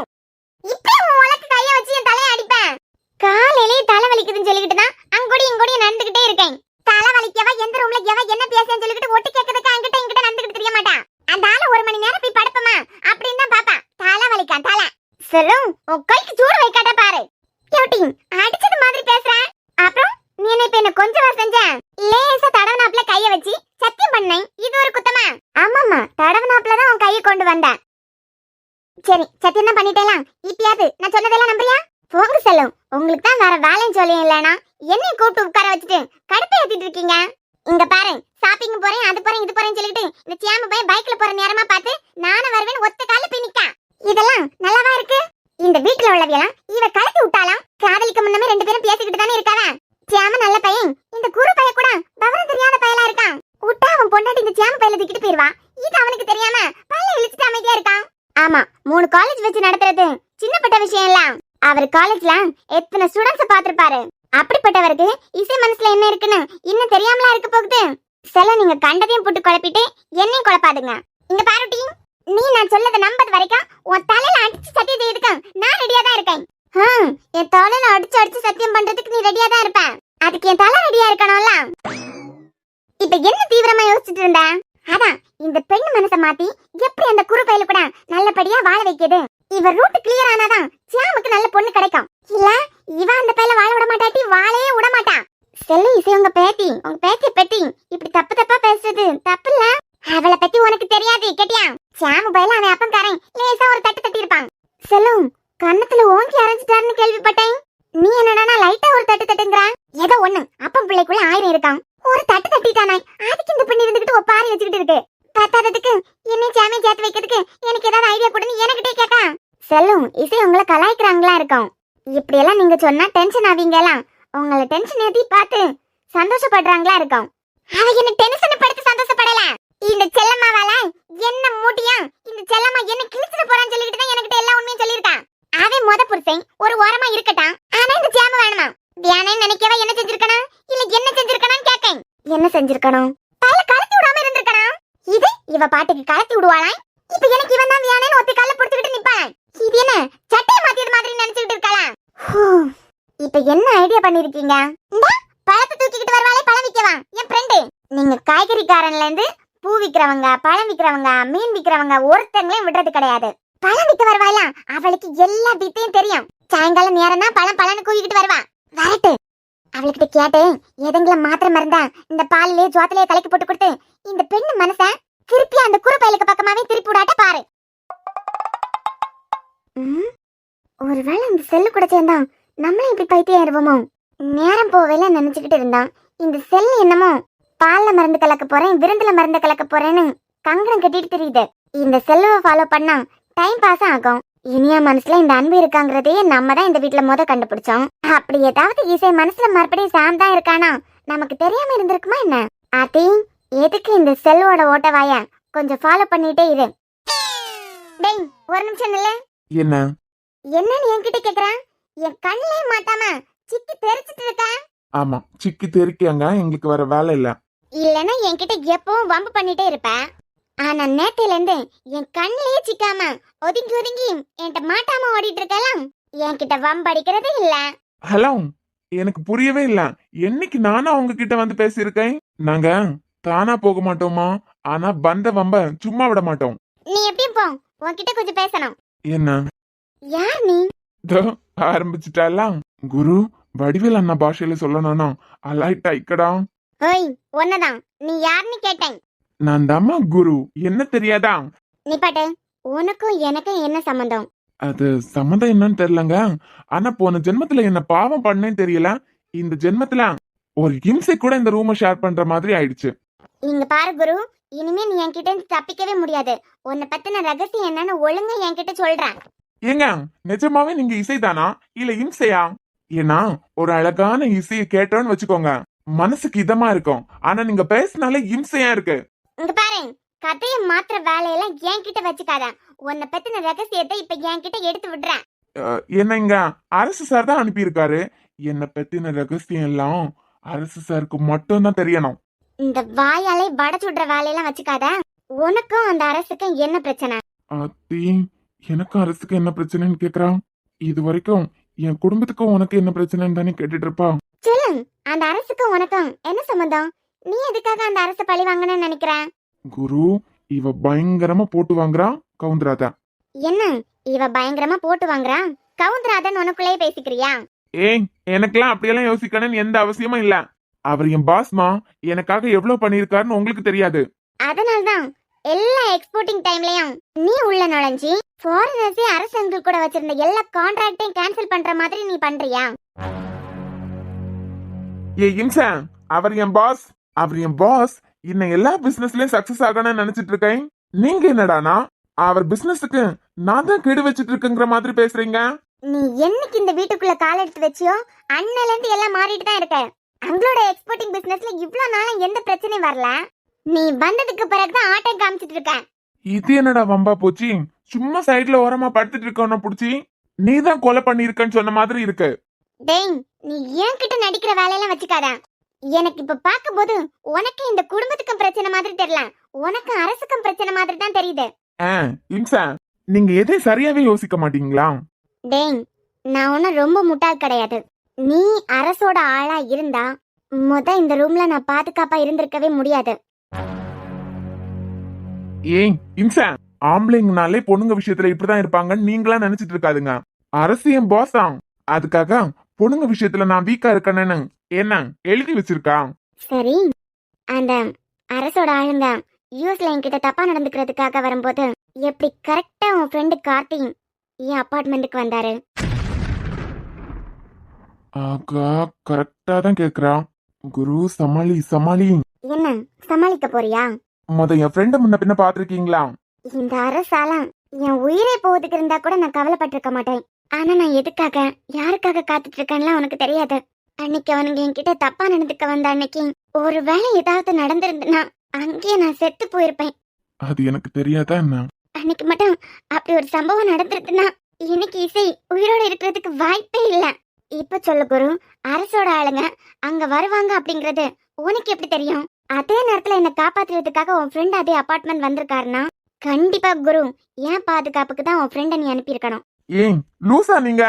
இப்பே உன் உலக்கு கைய வச்சு என் தலைய அடிப்பேன். காலையிலே தலை வலிக்குதுன்னு சொல்லிக்கிட்டு தான் அங்கோடி இங்கோடி நடந்துகிட்டே இருக்கேன். தலை வலிக்கவா எந்த ரூம்ல எவ என்ன பேசுன்னு சொல்லிக்கிட்டு ஒட்டு கேட்கறதுக்கு அங்கிட்ட இங்கிட்ட நடந்துகிட்டு தெரிய மாட்டான். அந்த ஆளு 1 மணி நேரம் போய் படுப்பமா அப்படின்னு தான் பாப்பா. தலை வலிக்கான் தலை. சொல்லு. உன் கைக்கு சூடு வைக்காத பாரு. கேட்டி அடிச்சது மாதிரி பேசுறேன். அப்புறம் நீ என்ன கொஞ்சமா செஞ்ச? லேசா தடவனாப்ல கைய வச்சு சத்தியம் பண்ணேன். இது ஒரு குத்தமா? ஆமாமா, தடவனாப்ல தான் உன் கையை கொண்டு வந்தேன். சரி, சத்தியம் தான் பண்ணிட்டேலாம். இப்பயாவது நான் சொன்னதெல்லாம் நம்புறியா? போங்க செல்லும். உங்களுக்கு தான் வேற வேலைன்னு சொல்லியும் இல்லனா என்னைய கூப்பிட்டு உட்கார வச்சுட்டு கடுப்பை ஏத்திட்டு இருக்கீங்க. இங்க பாரு, ஷாப்பிங் போறேன் அது போறேன் இது போறேன்னு சொல்லிட்டு இந்த சியாம போய் பைக்ல போற நேரமா பார்த்து நானும் வருவேன் ஒத்த கால போய் நிக்க. இதெல்லாம் நல்லாவா இருக்கு? இந்த வீட்டுல உள்ளவையெல்லாம் இவ கலத்தி விட்டாலாம். காதலிக்க முன்னமே 2 பேரும் பேசிக்கிட்டு தானே இருக்காவ. சியாம நல்ல பையன், இந்த குரு பைய கூட விவரம் தெரியாத பயலா இருக்கான். விட்டா அவன் பொண்டாட்டி இந்த சியாம பையில தூக்கிட்டு போயிருவா. இது அவனுக்கு தெரியாம பல்ல இழிச்சிட்டு அமைதியா இருக்கான். ஆமா, 3 காலேஜ் வச்சு நடத்துறது சின்னப்பட்ட விஷயம் இல்ல. அவர் காலேஜ்ல எத்தனை ஸ்டூடண்ட்ஸ் பாத்திருப்பாரு. அப்படிப்பட்டவருக்கு இசை மனசுல என்ன இருக்குன்னு இன்னும் தெரியாமலா இருக்க போகுது. சில நீங்க கண்டதையும் போட்டு குழப்பிட்டு என்னையும் குழப்பாதுங்க. இங்க பாருட்டி, நீ நான் சொல்லத நம்பது வரைக்கும் உன் தலையில அடிச்சு சத்தியம் செய்யறதுக்கு நான் ரெடியா தான் இருக்கேன். என் தலையில அடிச்சு சத்தியம் பண்றதுக்கு நீ ரெடியா தான் இருப்ப. அதுக்கு என் தலை ரெடியா இருக்கணும்ல. இப்ப என்ன தீவிரமா யோசிச்சுட்டு இருந்த? அதான் இந்த பெண் மனசை மாத்தி எப்படி அந்த குரு பையில கூட நல்லபடியா வாழ வைக்கிறது. இவர் ரூட் கிளியர் ஆனாதான் சியாமுக்கு நல்ல பொண்ணு கிடைக்கும். இல்ல இவ அந்த பையில வாழ விட மாட்டாட்டி வாழையே விட மாட்டான். செல்லு இசை உங்க பேத்திய பத்தி இப்படி தப்பா பேசுறது தப்பு இல்ல. அவளை பத்தி உனக்கு தெரியாது கேட்டியா? சியாமு பையில அவன் அப்பன்காரன் லேசா ஒரு தட்டு தட்டி இருப்பான். செல்லும் கன்னத்துல ஓங்கி அரைஞ்சிட்டாருன்னு கேள்விப்பட்டேன். நீ என்னடா லைட்டா ஒரு தட்டு தட்டுங்கிற? ஏதோ ஒண்ணு அப்பன் பிள்ளைக்குள்ள 1000 இருக்கான். ஒரு தட்டு தட்டிட்டானே, அதுக்கு இந்த பெண்ணு இருந்துகிட்டு ஒப்பாரி வச்சுக்கிட்டு இருக்கு. பத்தாததுக்கு என்னை சாமி சேர்த்து வைக்கிறதுக்கு எனக்கு ஏதாவது ஐடியா கொடுன்னு எனக்கிட்டே கேட்டா. செல்லும் இசை உங்களை கலாய்க்கிறாங்களா இருக்கும். இப்படி எல்லாம் நீங்க சொன்னா டென்ஷன் ஆவீங்கலாம். உங்களை டென்ஷன் ஏத்தி பார்த்து சந்தோஷப்படுறாங்களா இருக்கும். அவ என்ன டென்ஷன் படுத்து சந்தோஷப்படல. இந்த செல்லம்மாவால என்ன மூட்டியா இந்த செல்லம்மா என்ன கிழிச்சிட்டு போறான்னு சொல்லிட்டு தான் எனக்கு எல்லா உண்மையும் சொல்லியிருக்கான். அவன் முத புருஷன் ஒரு ஓரமா இருக்கட்டான். ஆனா இந்த சேம வேணுமா? தியானே நினைக்கவா என்ன செஞ்சிருக்கணும் இல்ல என்ன செஞ்சிருக்கணும்னு கேட்கேன். என்ன செஞ்சிருக்கணும்? பல கலத்தி விடாம இருந்திருக்கணும். இது இவ பாட்டுக்கு கலத்தி விடுவாளாம். இப்ப எனக்கு இவன் தான் தியானேன்னு ஒத்த கால புடிச்சுக்கிட்டு நிப்பான். இது என்ன சட்டையை மாத்தியது மாதிரி நினைச்சுக்கிட்டு இருக்கலாம். இப்ப என்ன ஐடியா பண்ணிருக்கீங்க? இந்த பழத்தை தூக்கிக்கிட்டு வருவாளே பழம் விற்கவா என் ஃப்ரெண்டு. நீங்க காய்கறிக்காரன்ல இருந்து பூ விக்கிறவங்க பழம் விக்கிறவங்க மீன் விக்கிறவங்க ஒருத்தங்களையும் விடுறது கிடையாது. பழம் விக்க வருவாளா அவளுக்கு எல்லா டீட்டையும் தெரியும். சாயங்காலம் நேரம் தான் பழம்னு கூவிக்கிட்டு வருவா. வரட்டு அவளுக்கிட்ட கேட்டேன். எதங்களை மாத்திரம் மருந்தா இந்த பாலிலே ஜோத்திலே கலக்கி போட்டு கொடுத்து இந்த பெண்ணு மனச திருப்பி அந்த குறு பயலுக்கு பக்கமாவே திருப்பி விடாட்ட பாரு. ஒருவேளை இந்த செல்லு கூட சேர்ந்தா நம்மளும் இப்படி பைத்தியம் ஆயிடுவோமோ? நேரம் போவேல நினைச்சுக்கிட்டு இருந்தான். இந்த செல்லு என்னமோ பால்ல மருந்து கலக்க போறேன் விருந்துல மருந்து கலக்க போறேன்னு கங்கணம் கட்டிட்டு தெரியுது. இந்த செல்லுவை ஃபாலோ பண்ணா டைம் பாஸ் ஆகும். இனியா மனசுல இந்த அன்பு இருக்காங்கிறதையே நம்ம தான் இந்த வீட்டுல கண்டுபிடிச்சோம். அப்படி ஏதாவது இசை மனசுல மறுபடியும் சாம் தான் இருக்கானா நமக்கு தெரியாம இருந்திருக்குமா என்ன? ஆத்தி எதுக்கு இந்த செல்லுவோட ஓட்டவாய கொஞ்சம் ஃபாலோ பண்ணிட்டே இரு. டேய் ஒரு நிமிஷம் இல்ல. என்ன என்னன்னு என்கிட்ட கேக்குறான்? என் கண்ணிலே மாட்டாம சிக்கி தெரிச்சிட்டு இருக்க. ஆமா, சிக்கி தெரிக்காங்க. எங்களுக்கு வேற வேலை இல்ல. இல்லனா என்கிட்ட எப்பவும் வம்பு பண்ணிட்டே இருப்ப. ஆனா நேத்துல இருந்து என் கண்ணிலேயே சிக்காம ஒதுங்கி என்கிட்ட மாட்டாம ஓடிட்டு இருக்கலாம். என்கிட்ட வம்பு அடிக்கிறதே இல்ல. ஹலோ, எனக்கு புரியவே இல்ல. என்னைக்கு நானும் அவங்க கிட்ட வந்து பேசியிருக்கேன். நாங்க தானா போக மாட்டோமா? ஆனா பந்த வம்ப சும்மா விட மாட்டோம். நீ எப்படியும் போ, உன்கிட்ட கொஞ்சம் பேசணும். என்ன? யார் நீ? ஆரம்பிச்சுட்டாலாம். குரு வடிவேல் அண்ணா பாஷையில சொல்லணும்னா அலாய்ட்டா இக்கடா. ஓய் ஒன்னதான். நீ யாருன்னு கேட்டேன். நான் தாமா குரு. என்ன தெரியாதா? நீ பாட்டு. உனக்கும் எனக்கும் என்ன சம்பந்தம்? அது சம்மந்தம் என்னன்னு தெரியலங்க. ஆனா போன ஜென்மத்துல என்ன பாவம் பண்ணேன்னு தெரியல. இந்த ஜென்மத்துல ஒரு இம்சை கூட இந்த ரூமை ஷேர் பண்ற மாதிரி ஆயிடுச்சு. இங்க பாரு குரு, இனிமே நீ என்கிட்ட தப்பிக்கவே முடியாது. உன்னை பத்தின ரகசியம் என்னன்னு ஒழுங்கா என்கிட்ட சொல்றேன். ஏங்க நிஜமாவே நீங்க இசைதானா இல்ல இம்சையா? ஏன்னா ஒரு அழகான இசையை கேட்டோன்னு வச்சுக்கோங்க, மனசுக்கு இதமா இருக்கும். ஆனா நீங்க பேசினாலே இம்சையா இருக்கு. இங்க பாரு, கதையை மாத்திர வேலையெல்லாம் என்கிட்ட வச்சுக்காத. உன்னை பத்தின ரகசியத்தை இப்ப என்கிட்ட எடுத்து விடுறேன். என்ன இங்க அரசு சார் தான் அனுப்பியிருக்காரு. என்ன பத்தின ரகசியம் எல்லாம் அரசு சாருக்கு மட்டும் தான் தெரியணும். இந்த வாயாலே வடை சுடுற வேலையெல்லாம் வச்சுக்காத. உனக்கும் அந்த அரசுக்கும் என்ன பிரச்சனை? அத்தி, எனக்கு அரசுக்கு என்ன பிரச்சனைன்னு கேக்குறான். இது வரைக்கும் என் குடும்பத்துக்கும் உனக்கு என்ன பிரச்சனைன்னு தானே கேட்டுட்டு இருப்பா. சொல்லு, அந்த அரசுக்கும் உனக்கும் என்ன சம்பந்தம்? நீ எதுக்காக அந்த அரசு பழி வாங்கணும்னு நினைக்கிற? குரு, இவ பயங்கரமா போட்டு வாங்குறான், கவுந்தராதா. என்ன இவ பயங்கரமா போட்டு வாங்குறா? கவுந்தராதன் உனக்குள்ளே பேசிக்கிறியா? ஏய், எனக்கெல்லாம் அப்படியெல்லாம் யோசிக்கணும்னு எந்த அவசியமும் இல்ல. அவர் என் பாஸ்மா, எனக்காக எவ்வளவு பண்ணிருக்காருன்னு உங்களுக்கு தெரியாது. அதனால்தான் எல்லா எக்ஸ்போர்ட்டிங் டைம்லயும் நீ உள்ள நுழைஞ்சி ஃபாரினர்ஸே அரசாங்கம் கூட வச்சிருந்த எல்லா கான்ட்ராக்டையும் கேன்சல் பண்ற மாதிரி நீ பண்றியா? ஏய் இம்சா, அவர் என் பாஸ். இன்னும் எல்லா பிசினஸ்லயும் சக்சஸ் ஆகணும்னு நினைச்சிட்டு இருக்கேன். நீங்க என்னடானா அவர் பிசினஸுக்கு நான் தான் கெடு வச்சிட்டு இருக்கேங்கிற மாதிரி பேசுறீங்க. நீ என்னைக்கு இந்த வீட்டுக்குள்ள கால் எடுத்து வச்சியோ அன்னையில இருந்து எல்லாம் மாறிட்டு தான் இருக்க. அவங்களோட எக்ஸ்போர்ட்டிங் பிசினஸ்ல இவ்ளோ நாளும் எந்த பிரச்சனையும் வரல. நீ வந்ததுக்கு பிறகுதான் ஆட்டம் காமிச்சிட்டு இருக்க. இது என்னடா வம்பா போச்சு? சும்மா சைடுல ஓரமா படுத்துட்டு இருக்கவன புடிச்சி நீ தான் கொலை பண்ணிருக்கன்னு சொன்ன மாதிரி இருக்கு. டேய், நீ என்கிட்ட நடிக்கிற வேலையெல்லாம் வச்சுக்காத. எனக்கு இப்ப பாக்கும்போது உனக்கு இந்த குடும்பத்துக்கும் பிரச்சனை மாதிரி தெரியல, உனக்கு அரசுக்கும் பிரச்சனை மாதிரி தான் தெரியுது. இம்சா, நீங்க எதையும் சரியாவே யோசிக்க மாட்டீங்களா? டேய், நான் ஒன்னும் ரொம்ப முட்டாள் கிடையாது. நீ அரசோட ஆளா இருந்தா இந்த ரூம்ல நான் பாதுகாப்பா இருந்திருக்கவே முடியாது. ஏய் இம்சா, ஆம்பளைங்கனாலே பொண்ணுங்க விஷயத்துல இப்படிதான் இருப்பாங்கன்னு நீங்களா நினைச்சிட்டு இருக்காதுங்க. அரசு என் பாஸ் தான். அதுக்காக பொண்ணுங்க விஷயத்துல நான் வீக்கா இருக்கேன்னு என்ன எழுதி வச்சிருக்கா? சரி, அந்த அரசோட ஆளுங்க யூஎஸ்ல என்கிட்ட தப்பா நடந்துக்கிறதுக்காக வரும்போது எப்படி கரெக்டா உன் ஃப்ரெண்டு கார்த்தி என் அபார்ட்மெண்ட்டுக்கு வந்தாரு? ஆகா, கரெக்டா தான் கேக்குறா. குரு, சமாளி. என்ன சமாளிக்க போறியா? என் ஃப்ரெண்ட முன்ன பின்ன பாத்திருக்கீங்களா? இந்த அரசால என் உயிரே போவதுக்கு இருந்தா கூட நான் கவலைப்பட்டிருக்க மாட்டேன். ஆனா நான் எதுக்காக யாருக்காக காத்துட்டு இருக்கேன்லாம் உனக்கு தெரியாது. அன்னைக்கு அவனுங்க என்கிட்ட தப்பா நடந்துக்க வந்த அன்னைக்கு ஒருவேளை ஏதாவது நடந்திருந்துன்னா அங்கேயே நான் செத்து போயிருப்பேன். அது எனக்கு தெரியாதா என்ன? அன்னைக்கு மட்டும் அப்படி ஒரு சம்பவம் நடந்திருக்குன்னா இன்னைக்கு இசை உயிரோட இருக்கிறதுக்கு வாய்ப்பே இல்ல. இப்ப சொல்லு குரு, அரசோட ஆளுங்க அங்க வருவாங்க அப்படிங்கறது உனக்கு எப்படி தெரியும்? அதே நேரத்துல என்ன காப்பாத்துறதுக்காக உன் ஃப்ரெண்ட் அதே அபார்ட்மெண்ட் வந்திருக்காருன்னா கண்டிப்பா குரு என் பாதுகாப்புக்கு தான் உன் ஃப்ரெண்ட நீ அனுப்பியிருக்கணும். ஏன் லூசா நீங்க?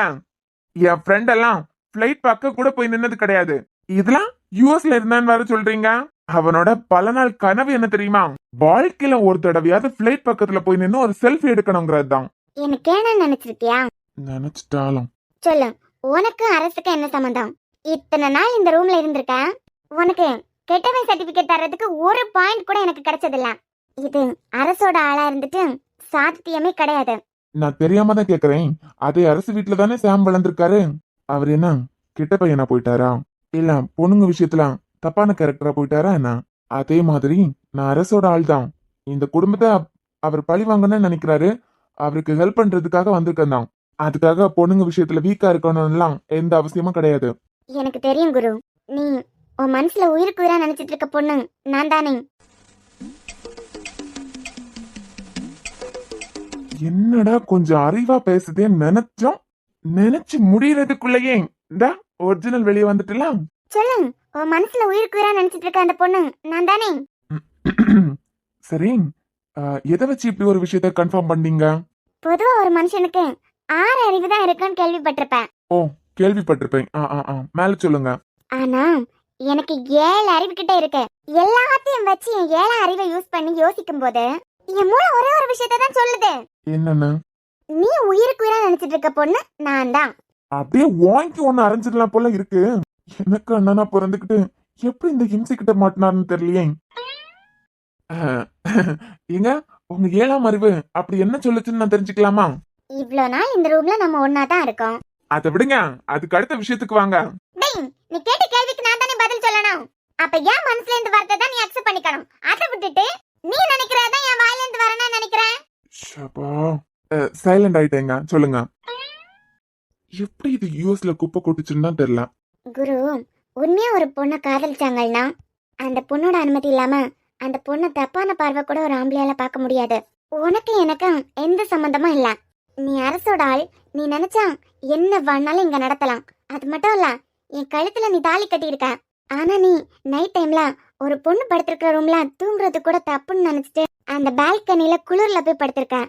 என் ஃப்ரெண்ட் எல்லாம் பிளைட் பக்க கூட போய் நின்னது கிடையாது. இதெல்லாம் யூஎஸ்ல இருந்தான்னு வேற சொல்றீங்க. அவனோட பல நாள் கனவு என்ன தெரியுமா? வாழ்க்கையில ஒரு தடவையாவது பிளைட் பக்கத்துல போய் நின்னு ஒரு செல்ஃபி எடுக்கணுங்கிறது தான். எனக்கு என்ன நினைச்சிருக்கியா? நினைச்சிட்டாலும் சொல்லு, உனக்கு அரசுக்கு என்ன சம்பந்தம்? இத்தனை நாள் இந்த ரூம்ல இருந்திருக்க, உனக்கு கெட்டவன் சர்டிபிகேட் தர்றதுக்கு ஒரு பாயிண்ட் கூட எனக்கு கிடைச்சதில்ல. இது அரசோட ஆளா இருந்துட்டு சாத்தியமே கிடையாது. நான் தெரியாம தான் கேக்குறேன். அதே அரசு வீட்டுல தானே சாம் வளர்ந்திருக்காரு. அவர் என்ன கெட்ட பையனா போயிட்டாரா? இல்ல பொண்ணுங்க விஷயத்துல தப்பான கேரக்டரா போயிட்டாரா என்ன? அதே மாதிரி நான் அரசோட ஆள் தான். இந்த குடும்பத்தை அவர் பழி வாங்கணும்னு நினைக்கிறாரு. அவருக்கு ஹெல்ப் பண்றதுக்காக வந்திருக்கேன் தான். அதுக்காக பொண்ணுங்க விஷயத்துல வீக்கா இருக்கணும்லாம் எந்த அவசியமும் கிடையாது. எனக்கு தெரியும் குரு, நீ உன் மனசுல உயிருக்கு உயிரா நினைச்சிட்டு இருக்க பொண்ணு நான் தானே. என்னடா கொஞ்சம் அறிவா பேசுதே நினைச்சோம். நினைச்சு முடியறதுக்குள்ளேயே இந்த ஒரிஜினல் வெளியே வந்துட்டுலாம். சொல்லு, உன் மனசுல உயிருக்கு உயிரா நினைச்சிட்டு இருக்க அந்த பொண்ணு நான் தானே. சரி, எதை வச்சு இப்படி ஒரு விஷயத்த கன்ஃபார்ம் பண்ணீங்க? பொதுவா ஒரு மனுஷனுக்கு 6 அறிவு தான் இருக்குன்னு கேள்விப்பட்டிருப்பேன். ஓ, கேள்விப்பட்டிருப்பேன். மேல சொல்லுங்க. ஆனா எனக்கு 7 அறிவு கிட்ட இருக்கு. எல்லாத்தையும் வச்சு என் 7 அறிவை யூஸ் பண்ணி யோசிக்கும் போது என் மூளை ஒரே ஒரு விஷயத்தை தான் சொல்லுது. என்னன்னு? நீ உயிருக்கு உயிரா நினைச்சிட்டு இருக்க பொண்ணு நான் தான். அப்படியே வாங்கி ஒண்ணு அரைஞ்சிடலாம் போல இருக்கு. எனக்கு அண்ணனா பிறந்துக்கிட்டு எப்படி இந்த ஹிம்சி கிட்ட மாட்டினாருன்னு தெரியலையே. ஏங்க, உங்க 7ஆம் அறிவு அப்படி என்ன சொல்லுச்சுன்னு நான் தெரிஞ்சுக்கலாமா? இவ்ளோ நாள் இந்த ரூம்ல நம்ம ஒன்னா தான் இருக்கோம். அதை விடுங்க, அதுக்கு அடுத்த விஷயத்துக்கு வாங்க. டேய், நீ கேட்ட கேள்விக்கு நான் தானே பதில் சொல்லணும். அப்ப என் மனசுல இருந்து வரதை தான் நீ அக்செப்ட் பண்ணிக்கணும். அதை விட்டுட்டு நீ நினைக்கிறதா என் வாயில இருந்து வரணும்னு நினைக்கிறேன். சைலண்ட் ஆயிட்டேங்க. சொல்லுங்க. எப்படி இது யூஎஸ்ல குப்பை கொட்டுச்சுன்னு தான் தெரியல. குரு, உண்மையா ஒரு பொண்ணை காதலிச்சாங்கன்னா அந்த பொண்ணோட அனுமதி இல்லாம அந்த பொண்ணை தப்பான பார்வை கூட ஒரு ஆம்பளையால பார்க்க முடியாது. உனக்கு எனக்கு எந்த சம்பந்தமும் இல்ல. நீ அரசோட ஆள். நீ நினைச்சா என்ன வேணாலும் இங்க நடத்தலாம். அது மட்டும் இல்ல, என் கழுத்துல நீ தாலி கட்டி இருக்க. ஆனா நீ நைட் டைம்ல ஒரு பொண்ணு படுத்திருக்கிற ரூம்ல தூங்குறது கூட தப்புன்னு நினைச்சிட்டு அந்த பால்கனில குளிர்ல போய் படுத்திருக்கேன்.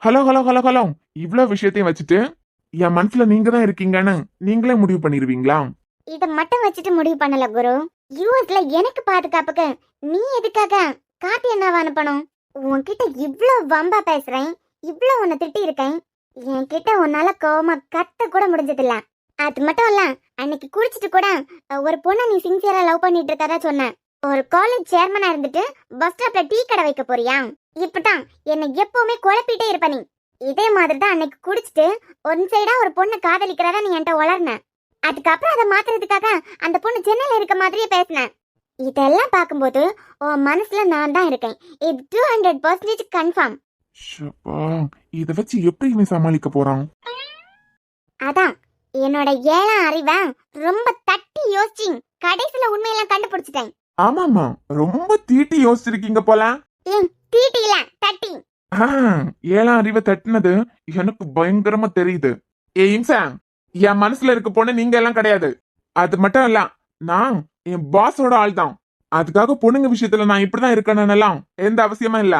ஹலோ ஹலோ ஹலோ ஹலோ, இவ்வளவு விஷயத்தையும் வச்சுட்டு என் மனசுல நீங்க தான் இருக்கீங்கன்னு நீங்களே முடிவு பண்ணிருவீங்களா? இத மட்டும் வச்சுட்டு முடிவு பண்ணல குரு. யூஎஸ்ல எனக்கு பாதுகாப்புக்கு நீ எதுக்காக கார்த்தி அண்ணாவை அனுப்பணும்? உன்கிட்ட இவ்ளோ வம்பா பேசுறேன், இவ்ளோ உன்னை திட்டி இருக்கேன், என்கிட்ட உன்னால கோவமா கத்த கூட முடிஞ்சதில்ல. அது மட்டும் இல்ல, அன்னைக்கு குடிச்சிட்டு கூட ஒரு பொண்ணை நீ சின்சியரா லவ் பண்ணிட்டு இருக்கதா சொன்ன. ஒரு காலேஜ் சேர்மனா இருந்துட்டு பஸ் ஸ்டாப்ல டீ கடை வைக்க போறியா? இப்பதான் என்னை எப்பவுமே குழப்பிட்டே இருப்ப நீ. இதே மாதிரி தான் அன்னைக்கு குடிச்சிட்டு ஒன் சைடா ஒரு பொண்ணை காதலிக்கிறதா நீ என்கிட்ட வளர்ன. அதுக்கப்புறம் அதை மாத்துறதுக்காக அந்த பொண்ணு சென்னையில இருக்க மாதிரியே பேசினேன். இதெல்லாம் பார்க்கும்போது உன் மனசுல நான் தான் இருக்கேன். இது 200% கன்ஃபார்ம். இத வச்சு எப்படி இவன் சமாளிக்க போறான்? அதான் என்னோட ஏழாம் அறிவை ரொம்ப தட்டி யோசிச்சு கடைசியில உண்மையெல்லாம் கண்டுபிடிச்சிட்டேன். ஆமாமா, ரொம்ப தீட்டி யோசிச்சிருக்கீங்க போல. தீட்டி இல்ல, தட்டி. ஏழாம் அறிவை தட்டினது எனக்கு பயங்கரமா தெரியுது. இன்சான், என் மனசுல இருக்க பொண்ணு நீங்க எல்லாம் கிடையாது. அது மட்டும் இல்ல, நான் என் பாஸோட ஆள் தான். அதுக்காக பொண்ணுங்க விஷயத்துல நான் இப்படிதான் இருக்கணும் எந்த அவசியமா இல்ல.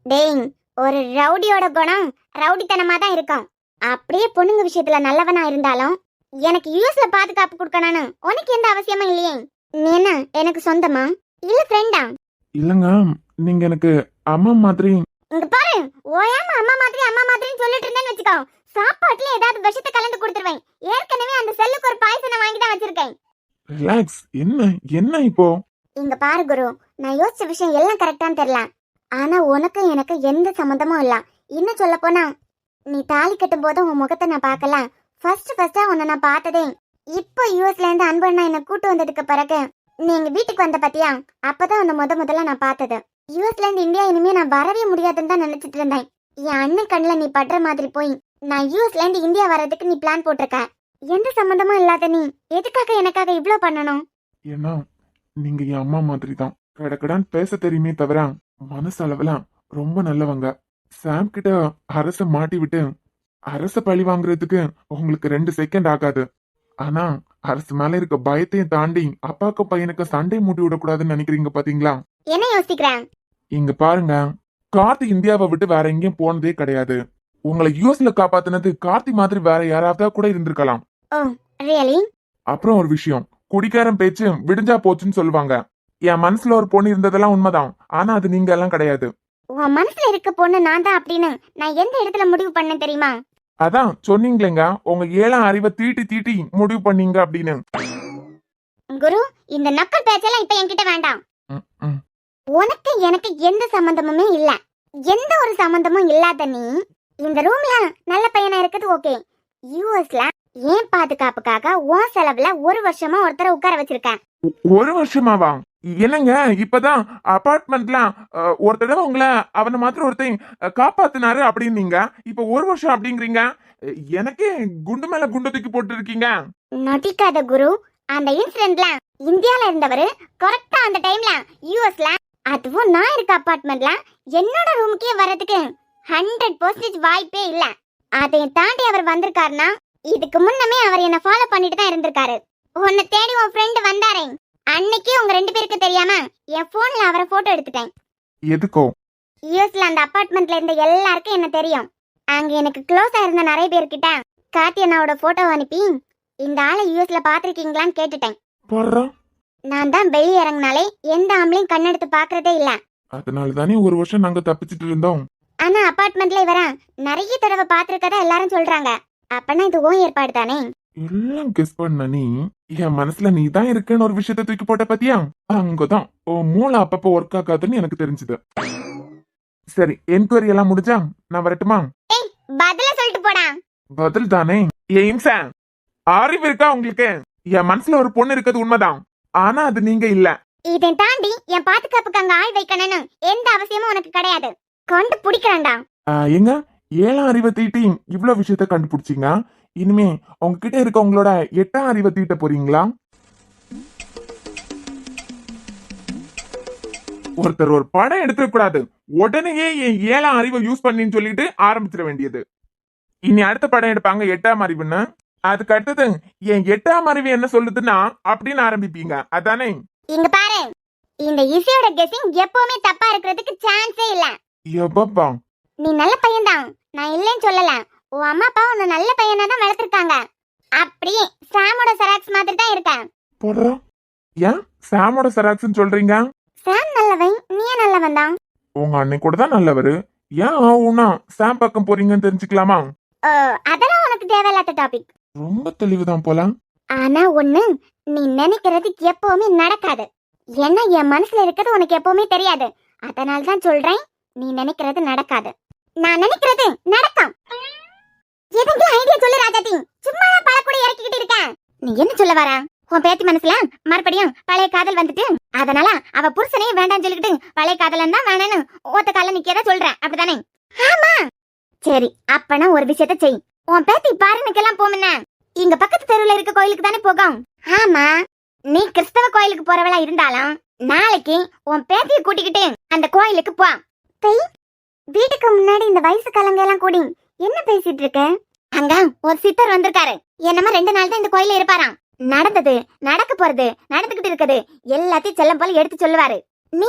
டேய், ஒரு ரவுடியோட குணம் ரவுடித்தனமா தான் இருக்கும். அப்படியே பொண்ணுங்க விஷயத்துல நல்லவனா இருந்தாலும் எனக்கு யூஎஸ்ல பாதுகாப்பு கொடுக்கணும்னு உனக்கு எந்த அவசியமும் இல்லையே. நீ என்ன எனக்கு சொந்தமா இல்ல ஃப்ரெண்டா? இல்லங்க, நீங்க எனக்கு அம்மா மாதிரி. இங்க பாரு, ஓயாம அம்மா மாதிரின்னு சொல்லிட்டு இருந்தேன்னு வச்சுக்கோ, சாப்பாட்டுல ஏதாவது விஷத்தை கலந்து கொடுத்துருவேன். ஏற்கனவே அந்த செல்லுக்கு ஒரு பாய்சனை வாங்கி தான் வச்சிருக்கேன். ரிலாக்ஸ். என்ன இப்போ? இங்க பாரு குரு, நான் யோசிச்ச விஷயம் எல்லாம் கரெக்டான்னு தெரியல, ஆனா உனக்கு எனக்கு எந்த சம்மந்தமும் இல்ல. இன்னும் சொல்ல போனா, நீ தாலி கட்டும் போது உன் முகத்தை நான் பார்க்கல. ஃபர்ஸ்டா உன்னை நான் பார்த்ததே இப்போ யூஎஸ்ல இருந்து அன்பண்ணா என்ன கூட்டு வந்ததுக்கு பிறகு நீ எங்க வீட்டுக்கு வந்த பாத்தியா, அப்பதான் உன்னை முதல்ல நான் பார்த்தது. யூஎஸ்ல இருந்து இந்தியா இனிமே நான் வரவே முடியாதுன்னு தான் நினைச்சிட்டு இருந்தேன். என் அண்ணன் கண்ணுல நீ படுற மாதிரி போய் நான் யூஎஸ்ல இருந்து இந்தியா வர்றதுக்கு நீ பிளான் போட்டிருக்க. எந்த சம்பந்தமும் இல்லாத நீ எதுக்காக எனக்காக இவ்ளோ பண்ணணும்? ஏன்னா நீங்க என் அம்மா மாதிரி தான். கடக்கடான்னு பேச தெரியுமே தவிர மனசு அளவுல ரொம்ப நல்லவங்க. சாம் கிட்ட அரச மாட்டி விட்டு அரச பழி வாங்குறதுக்கு உங்களுக்கு 2 செகண்ட் ஆகாது. ஆனா அரசு மேல இருக்க பயத்தையும் தாண்டி அப்பாக்கு பையனுக்கு சண்டை மூட்டி விடக்கூடாதுன்னு நினைக்கிறீங்க பாத்தீங்களா? என்ன யோசிக்கிறேன்? இங்க பாருங்க, கார்த்தி இந்தியாவை விட்டு வேற எங்கேயும் போனதே கிடையாது. உங்களை யூஎஸ்ல காப்பாத்தினது கார்த்தி மாதிரி வேற யாராவது கூட இருந்திருக்கலாம். ஓ ரியலி? அப்புறம் ஒரு விஷயம், குடிக்காரன் பேச்சு விடிஞ்சா போச்சுன்னு சொல்லுவாங்க. என் மனசுல ஒரு பொண்ணு இருந்ததெல்லாம் உண்மைதான், ஆனா அது நீங்க எல்லாம் கிடையாது. உன் மனசுல இருக்க பொண்ணு நான் தான் அப்படின்னு நான் எந்த இடத்துல முடிவு பண்ணேன் தெரியுமா? அதான் சொன்னீங்களேங்க, உங்க 7ஆம் அறிவை தீட்டி முடிவு பண்ணீங்க அப்படின்னு. குரு, இந்த நக்கல் பேச்செல்லாம் இப்ப என்கிட்ட வேண்டாம். உனக்கு எனக்கு எந்த சம்பந்தமுமே இல்ல. எந்த ஒரு சம்பந்தமும் இல்லாத நீ இந்த ரூம்ல நல்ல பையனா இருக்குது ஓகே. யூஎஸ்ல ஏன் பாதுகாப்புக்காக உன் செலவுல 1 வருஷமா ஒருத்தரை உட்கார வச்சிருக்கேன். 1 வருஷமாவா? என்னங்க, இப்பதான் அபார்ட்மெண்ட்ல ஒரு தடவை உங்களை அவனை மாத்திரம் ஒருத்தையும் காப்பாத்தினாரு அப்படின்னீங்க. இப்ப 1 வருஷம் அப்படிங்கிறீங்க. எனக்கே குண்டு மேல குண்டு தூக்கி போட்டு இருக்கீங்க. நடிக்காத குரு. அந்த இன்சிடென்ட்ல இந்தியால இருந்தவரு கரெக்டா அந்த டைம்ல யூஎஸ்ல, அதுவும் நான் இருக்க அபார்ட்மெண்ட்ல என்னோட ரூமுக்கே வர்றதுக்கு 100% வாய்ப்பே இல்ல. அதை தாண்டி அவர் வந்திருக்காருன்னா இதுக்கு முன்னமே அவர் என்ன ஃபாலோ பண்ணிட்டு தான் இருந்திருக்காரு. உன்னை தேடி உன் ஃப்ரெண்ட் வந்தாரே, அன்னைக்கு உங்க 2 பேருக்கு தெரியாம என் போன்ல அவரை போட்டோ எடுத்துட்டேன். எதுக்கோ? யூஎஸ்ல அந்த அபார்ட்மெண்ட்ல இருந்த எல்லாருக்கும் என்ன தெரியும். அங்க எனக்கு க்ளோஸா இருந்த நிறைய பேர்கிட்ட கார்த்தி அண்ணாவோட போட்டோ அனுப்பி இந்த ஆளை யூஎஸ்ல பாத்திருக்கீங்களான்னு கேட்டுட்டேன். நான் தான் வெளியே இறங்கினாலே எந்த ஆம்பளையும் கண்ணெடுத்து பாக்குறதே இல்ல. அதனாலதானே 1 வருஷம் நாங்க தப்பிச்சிட்டு இருந்தோம். ஆனா அபார்ட்மெண்ட்ல இவர நிறைய தடவை பாத்திருக்கதா எல்லாரும் சொல்றாங்க. அப்பனா இது ஓன் ஏற்பாடு தானே? எல்லாம் கெஸ் பண்ண நீ என் மனசுல நீ தான் இருக்கன்னு ஒரு விஷயத்த தூக்கி போட்ட பாத்தியா? அங்கதான் மூளை அப்பப்ப ஒர்க் ஆகாதுன்னு எனக்கு தெரிஞ்சது. சரி, என்கொயரி எல்லாம் முடிஞ்சா நான் வரட்டுமா? பதில சொல்லிட்டு போடா. பதில் தானே. அறிவு இருக்கா உங்களுக்கு? என் மனசுல ஒரு பொண்ணு இருக்கிறது உண்மைதான், ஆனா அது நீங்க இல்ல. இதை தாண்டி என் பாதுகாப்புக்கு அங்க ஆள் வைக்கணும்னு எந்த அவசியமும் உனக்கு கிடையாது. கொண்டு பிடிக்கிறேன்டா. எங்க 7ஆம் அறிவை தீட்டி இவ்வளவு விஷயத்த கண்டுபிடிச்சீங்க. இனிமே உங்ககிட்ட இருக்க உங்களோட 8ஆம் அறிவை தீட்ட போறீங்களா? ஒருத்தர் ஒரு படம் எடுத்துக்க கூடாது, உடனே என் 7ஆம் அறிவை யூஸ் பண்ணின்னு சொல்லிட்டு ஆரம்பிச்சிட வேண்டியது. இனி அடுத்த படம் எடுப்பாங்க 8ஆம் அறிவுன்னு, அதுக்கு அடுத்தது என் 8ஆம் அறிவு என்ன சொல்லுதுன்னா அப்படின்னு ஆரம்பிப்பீங்க, அதானே? இங்க பாரு, இந்த இசையோட கெஸிங் எப்பவுமே தப்பா இருக்கிறதுக்கு சான்ஸே இல்ல. எப்பப்பா நீ நல்ல பையன்தான், நான் இல்லைன்னு சொல்லல. உன் அம்மா அப்பா உன்னை நல்ல பையனா தான் வளர்த்திருக்காங்க. அப்படியே சாமோட செராக்ஸ் மாதிரி தான் இருக்க. போடுறா. ஏன் சாமோட செராக்ஸ்னு சொல்றீங்க? சாம் நல்லவன், நீயே நல்லவன் தான். உங்க அண்ணன் கூட தான் நல்லவரு. ஏன் ஆவுனா சாம் பக்கம் போறீங்கன்னு தெரிஞ்சுக்கலாமா? அதெல்லாம் உனக்கு தேவையில்லாத டாபிக். ரொம்ப தெளிவுதான் போல. ஆனா ஒண்ணு, நீ நினைக்கிறது எப்பவுமே நடக்காது. ஏன்னா என் மனசுல இருக்கிறது உனக்கு எப்பவுமே தெரியாது. அதனால தான் சொல்றேன், நீ நினைக்கிறது நடக்காது. நான் நினைக்கிறது நடக்கும். எதுக்கு ஐடியா சொல்லு ராஜாத்தி, சும்மா பல கூட இறக்கிக்கிட்டு இருக்க. நீ என்ன சொல்ல வர? உன் பேத்தி மனசுல மறுபடியும் பழைய காதல் வந்துட்டு, அதனால அவ புருஷனையும் வேண்டாம்னு சொல்லிக்கிட்டு பழைய காதலன் தான் வேணும்னு ஒத்த கால நிக்கத சொல்ற, அப்படிதானே? ஆமா. சரி, அப்பனா ஒரு விஷயத்த செய். உன் பேத்தி பாருனுக்கெல்லாம் போமுன்ன இங்க பக்கத்து தெருவுல இருக்க கோயிலுக்கு தானே போகும். ஆமா, நீ கிறிஸ்தவ கோயிலுக்கு போறவளா இருந்தாலும் நாளைக்கு உன் பேத்திய கூட்டிக்கிட்டு அந்த கோயிலுக்கு போ. வீட்டுக்கு முன்னாடி இந்த வயசு கலங்க எல்லாம் கூடி என்ன பேசிட்டு இருக்க? அங்க ஒரு சித்தர் வந்திருக்காரு. என்னமா 2 நாள் தான் இந்த கோயில இருப்பாராம். நடந்தது, நடக்க போறது, நடந்துகிட்டு இருக்குது எல்லாத்தையும் செல்லம் போல எடுத்து சொல்லுவாரு. நீ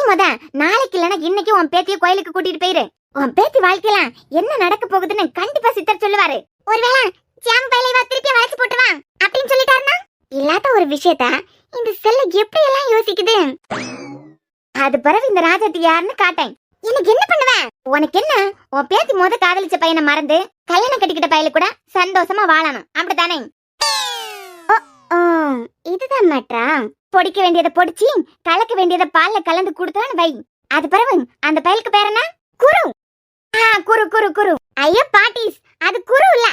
நாளைக்கு இல்லனா இன்னைக்கு உன் பேத்திய கோயிலுக்கு கூட்டிட்டு போயிரு. உன் பேத்தி வாழ்க்கையில என்ன நடக்க போகுதுன்னு கண்டிப்பா சித்தர் சொல்லுவாரு. ஒருவேளை ஜாம் பைலைவா திருப்பி வளைச்சு போட்டுவா அப்படின்னு சொல்லிட்டாருன்னா, இல்லாத ஒரு விஷயத்த இந்த செல்ல எப்படி எல்லாம் யோசிக்குது. அது பிறகு இந்த ராஜாத்தி யாருன்னு காட்டேன். எனக்கு என்ன பண்ணுவ? உனக்கு என்ன? உன் பேத்தி காதலிச்ச பையனை மறந்து கல்யாணம் கட்டிக்கிட்ட பையல கூட சந்தோஷமா வாழணும், அப்படித்தானே? இதுதான் மேட்ரா. பொடிக்க வேண்டியதை பொடிச்சு கலக்க வேண்டியதை பால்ல கலந்து கொடுத்தான்னு வை. அது பிறகு அந்த பயலுக்கு பேர் என்ன? குரு. குரு குரு குரு. ஐயோ பாட்டிஸ், அது குரு இல்ல,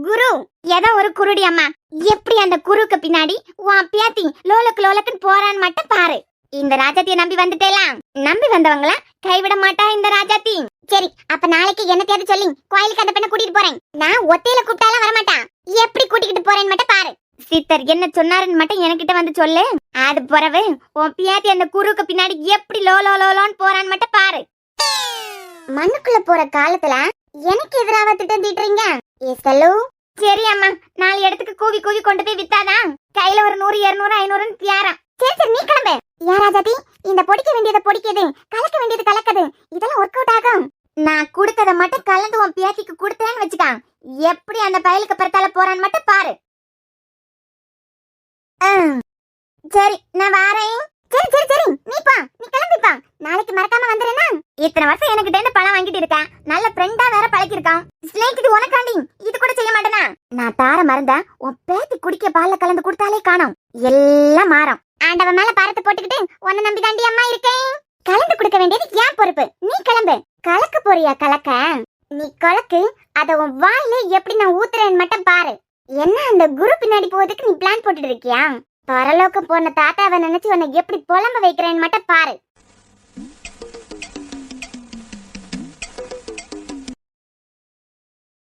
குரு. ஏதோ ஒரு குருடி அம்மா. எப்படி அந்த குருக்கு பின்னாடி உன் பேத்தி லோலக்குன்னு போறான்னு மட்டும் பாரு. இந்த ராஜாத்திய நம்பி வந்துட்டேலாம். நம்பி வந்தவங்கள கைவிட மாட்டா இந்த ராஜாத்தி. சரி, அப்ப நாளைக்கு என்னத்தையாவது சொல்லி கோயிலுக்கு அந்த பெண்ணை கூட்டிட்டு போறேன். நான் ஒத்தையில கூப்பிட்டாலும் வரமாட்டான். எப்படி கூட்டிக்கிட்டு போறேன்னு மட்டும் பாரு. சித்தர் என்ன சொன்னாருன்னு மட்டும் என்கிட்ட வந்து சொல்லு. அது பிறகு உன் பேத்தி அந்த குருக்கு பின்னாடி எப்படி லோலோன்னு போறான்னு மட்டும் பாரு. மண்ணுக்குள்ள போற காலத்துல எனக்கு எதிராக திட்டம் தீட்டுறீங்க. சரி அம்மா, 4 இடத்துக்கு கூவி கூவி கொண்டு போய் வித்தாதான் கையில ஒரு 100 200 500 தியாரம். சரி நீ கிளம்பு. ஏன் ராஜாத்தி, இந்த பொடிக்க வேண்டியதை பொடிக்குது, கலக்க வேண்டியது கலக்குது, இதெல்லாம் ஒர்க் அவுட் ஆகும். நான் கொடுத்தத மட்டும் கலந்து உன் பேத்திக்கு கொடுத்தேன்னு வச்சுக்கான், எப்படி அந்த பயலுக்கு பிறத்தால போறான்னு மட்டும் பாரு. சரி நான் வாரேன். சரி நீ கிளம்பிப்பா. நாளைக்கு மறக்காம வந்துடுறேன்னா. இத்தனை வருஷம் எனக்கு டேண்ட பழம் வாங்கிட்டு இருக்கேன். நல்ல ஃப்ரெண்டா வேற பழக்கிருக்கான். ஸ்னேக் இது உனக்காண்டி இது கூட செய்ய மாட்டேனா? நான் தார மறந்த உன் பேத்தி குடிக்க பால்ல கலந்து கொடுத்தாலே காணோம், எல்லாம் மாறும். ஆண்டவன் மேல பாரத்தை போட்டுக்கிட்டு உன்னை நம்பி தாண்டி அம்மா இருக்கேன். கலந்து கொடுக்க வேண்டியது ஏன் பொறுப்பு. நீ கிளம்பு. கலக்க போறியா? கலக்க நீ கலக்கு. அத உன் வாயில எப்படி நான் ஊத்துறேன்னு மட்டும் பாரு. என்ன அந்த குரு பின்னாடி போறதுக்கு நீ பிளான் போட்டுட்டு இருக்கியா? பரலோகம் போன தாத்தாவை நினைச்சு உன்னை எப்படி புலம்ப வைக்கிறேன்னு மட்டும் பாரு.